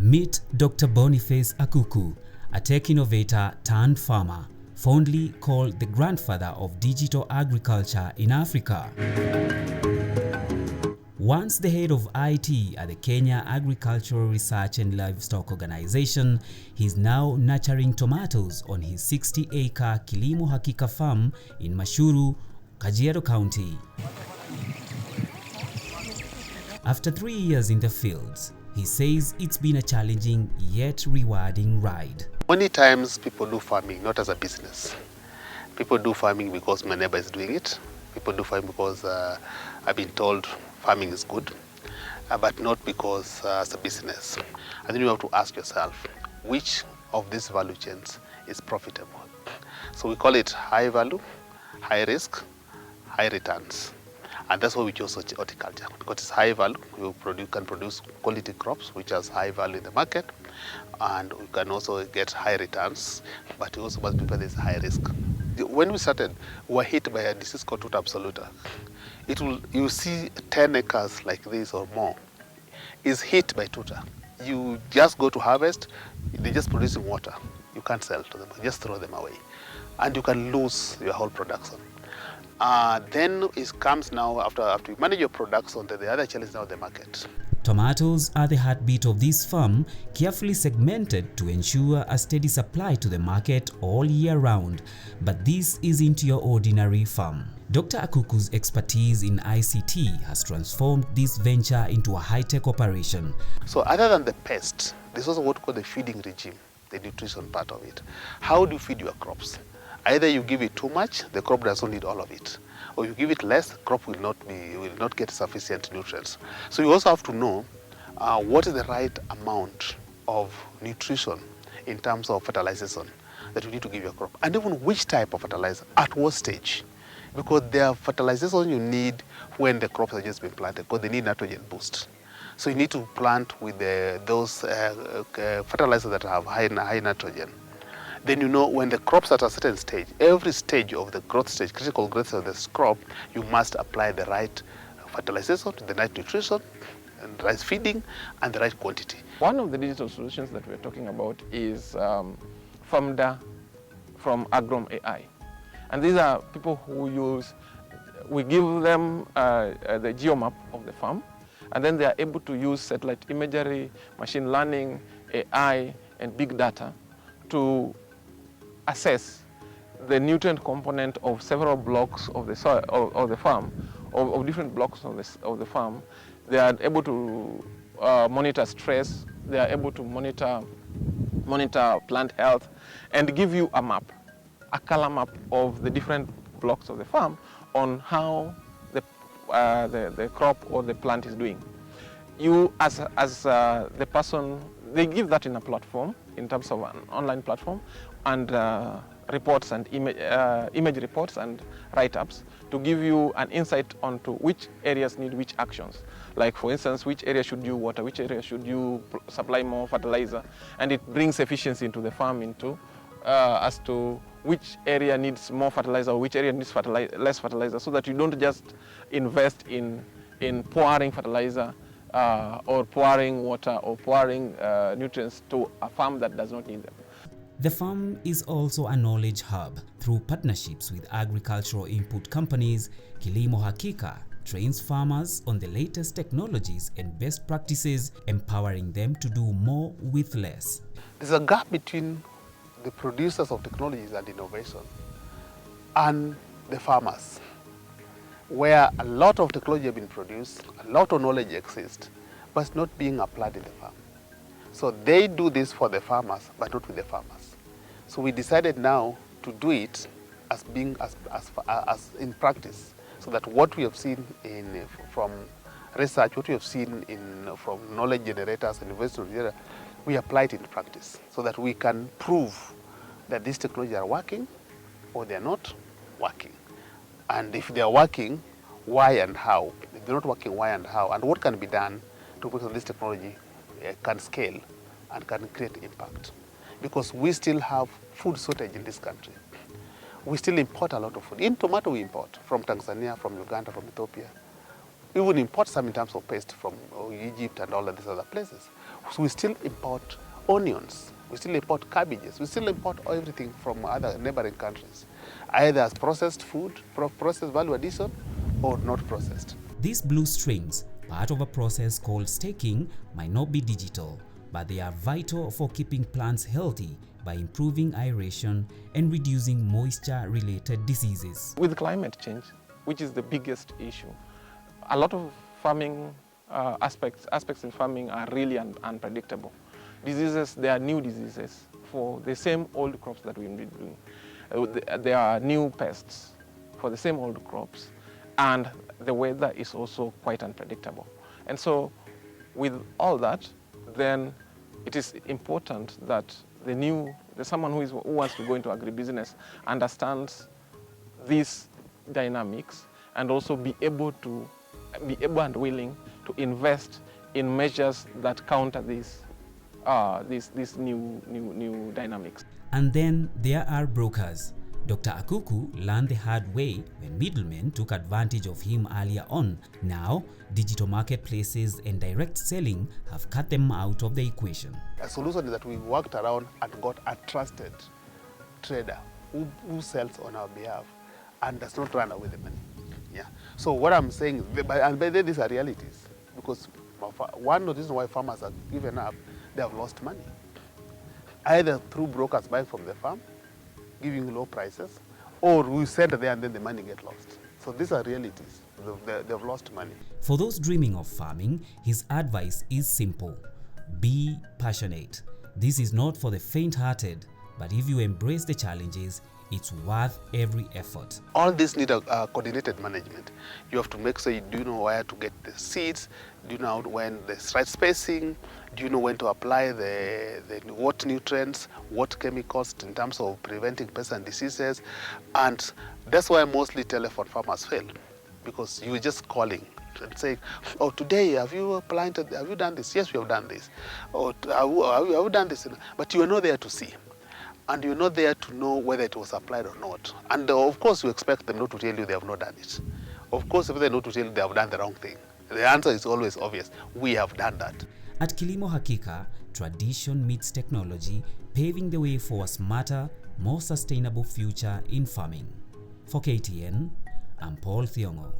Meet Dr. Boniface Akuku, a tech innovator turned farmer, fondly called the grandfather of digital agriculture in Africa. Once the head of IT at the Kenya Agricultural Research and Livestock Organization, he's now nurturing tomatoes on his 60-acre Kilimo Hakika farm in Mashuru, Kajiado County. After 3 years in the fields, he says it's been a challenging yet rewarding ride. Many times people do farming not as a business. People do farming because my neighbor is doing it. People do farming because I've been told farming is good, but not because as a business. And then you have to ask yourself, which of these value chains is profitable? So we call it high value, high risk, high returns. And that's why we chose horticulture, because it's high value. You can produce quality crops, which has high value in the market, and we can also get high returns, but we also must prepare this high risk. When we started, we were hit by a disease called Tuta absoluta. You see 10 acres like this or more is hit by Tuta. You just go to harvest, they're just producing water. You can't sell to them, just throw them away. And you can lose your whole production. Then it comes now, after you manage your production, the other challenge is now the market. Tomatoes are the heartbeat of this farm, carefully segmented to ensure a steady supply to the market all year round. But this isn't your ordinary farm. Dr. Akuku's expertise in ICT has transformed this venture into a high-tech operation. So other than the pest, there's also what we call the feeding regime, the nutrition part of it. How do you feed your crops? Either you give it too much, the crop doesn't need all of it. Or you give it less, the crop will not get sufficient nutrients. So you also have to know what is the right amount of nutrition in terms of fertilization that you need to give your crop. And even which type of fertilizer, at what stage. Because there are fertilization you need when the crops are just being planted, because they need nitrogen boost. So you need to plant with those fertilizers that have high nitrogen. Then you know when the crop's at a certain stage, every stage of the growth stage, critical growth of this crop, you must apply the right fertilization, the right nutrition, and the right feeding, and the right quantity. One of the digital solutions that we're talking about is FarmGuide from Agrom AI. And these are people who we give them the geomap of the farm, and then they are able to use satellite imagery, machine learning, AI, and big data to assess the nutrient component of several blocks of the soil of the farm, of different blocks of the farm. They are able to monitor stress. They are able to monitor plant health, and give you a map, a color map of the different blocks of the farm on how the crop or the plant is doing. You, as the person, they give that in a platform, in terms of an online platform, and reports and image reports and write-ups to give you an insight onto which areas need which actions. Like, for instance, which area should you water, which area should you supply more fertilizer, and it brings efficiency into the farm as to which area needs more fertilizer or which area needs less fertilizer, so that you don't just invest in pouring fertilizer or pouring water or pouring nutrients to a farm that does not need them. The farm is also a knowledge hub. Through partnerships with agricultural input companies, Kilimo Hakika trains farmers on the latest technologies and best practices, empowering them to do more with less. There's a gap between the producers of technologies and innovation and the farmers, where a lot of technology has been produced, a lot of knowledge exists, but it's not being applied in the farm. So they do this for the farmers, but not with the farmers. So we decided now to do it as in practice, so that what we have seen from research, what we have seen from knowledge generators and investors, we apply it in practice, so that we can prove that these technologies are working or they are not working. And if they are working, why and how? If they're not working, why and how? And what can be done to make sure this technology can scale and can create impact? Because we still have food shortage in this country. We still import a lot of food. In tomato we import from Tanzania, from Uganda, from Ethiopia. We would import some in terms of paste from Egypt and all of these other places. So we still import onions, we still import cabbages, we still import everything from other neighboring countries, either as processed food, processed value addition, or not processed. These blue strings, part of a process called staking, might not be digital, but they are vital for keeping plants healthy by improving aeration and reducing moisture-related diseases. With climate change, which is the biggest issue, a lot of farming aspects in farming are really unpredictable. Diseases, there are new diseases for the same old crops that we've been doing. There are new pests for the same old crops, and the weather is also quite unpredictable. And so with all that, then it is important that someone who wants to go into agribusiness understands these dynamics and also be able and willing to invest in measures that counter these new dynamics. And then there are brokers. Dr. Akuku learned the hard way when middlemen took advantage of him earlier on. Now, digital marketplaces and direct selling have cut them out of the equation. A solution is that we worked around and got a trusted trader who sells on our behalf and does not run away with the money. Yeah. So what I'm saying, and by then these are realities, because one of the reasons why farmers have given up, they have lost money, either through brokers buying from the farm, giving low prices, or we send there and then the money get lost. So these are realities. They've lost money. For those dreaming of farming, his advice is simple. Be passionate. This is not for the faint-hearted, but if you embrace the challenges, it's worth every effort. All this need a coordinated management. You have to make sure you do know where to get the seeds, do you know when the right spacing, do you know when to apply what nutrients, what chemicals in terms of preventing pests and diseases. And that's why mostly telephone farmers fail, because you're just calling and saying, oh, today have you planted, have you done this? Yes, we have done this. Or have you done this? But you are not there to see. And you're not there to know whether it was applied or not. And of course, you expect them not to tell you they have not done it. Of course, if they not to tell you they have done the wrong thing, the answer is always obvious. We have done that. At Kilimo Hakika, tradition meets technology, paving the way for a smarter, more sustainable future in farming. For KTN, I'm Paul Thiongo.